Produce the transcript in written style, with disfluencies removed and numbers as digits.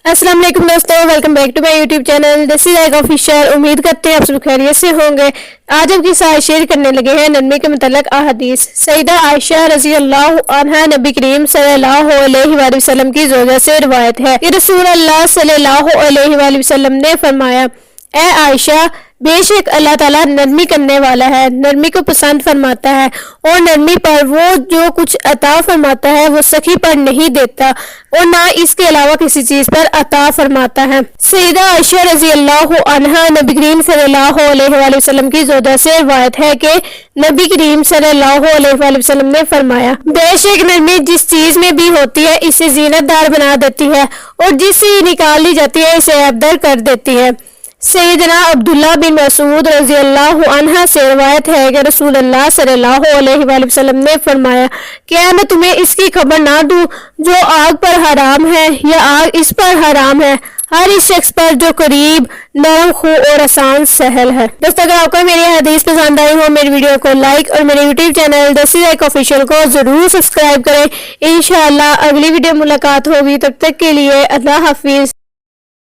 अस्सलाम वालेकुम दोस्तों, welcome back to my YouTube channel Desi Zaika official. उम्मीद करते हैं आप सब खैरियत से होंगे। आज हम किस्सा शेयर करने लगे हैं नरमी के मुतल्लिक अहादीस। सईदा आयशा रज़ी अल्लाह अन्हा नबी करीम सल्लल्लाहु अलैहि वसल्लम की ज़ौजा से रिवायत है कि रसूल अल्लाह सल्लल्लाहु अलैहि वसल्लम ने फरमाया, ए आयशा, बेशक अल्लाह ताला नरमी करने वाला है, नरमी को पसंद फरमाता है और नरमी पर वो जो कुछ अता फरमाता है वो सखी पर नहीं देता और ना इसके अलावा किसी चीज पर अता फरमाता है। सईदा आयशा रज़ी अल्लाह अन्हा नबी करीम सल्लल्लाहु अलैहि वसल्लम की ज़ौजा से रिवायत है कि नबी करीम सल्लल्लाहु अलैहि वसल्लम ने फरमाया, बेशक नरमी जिस चीज में भी होती है इसे जीनतदार बना देती है और जिससे निकाल ली जाती है इसे ऐबदार कर देती है। सैयदना अब्दुल्ला बिन मसूद रज़ी अल्लाह अन्हा से रिवायत है कि रसूल अल्लाह सल्लल्लाहु अलैहि वसल्लम ने फरमाया, क्या मैं तुम्हें इसकी खबर ना दूं जो आग पर हराम है या आग इस पर हराम है, हर इस शख्स पर जो करीब, नरम खू और आसान सहल है। दोस्तों, अगर आपको मेरी हदीस पसंद आई हो, मेरी वीडियो को लाइक और मेरे YouTube channel Desi Zaika official को जरूर सब्सक्राइब करें। इंशाअल्लाह अगली वीडियो मुलाकात होगी, तब तक के लिए अल्लाह हाफिज।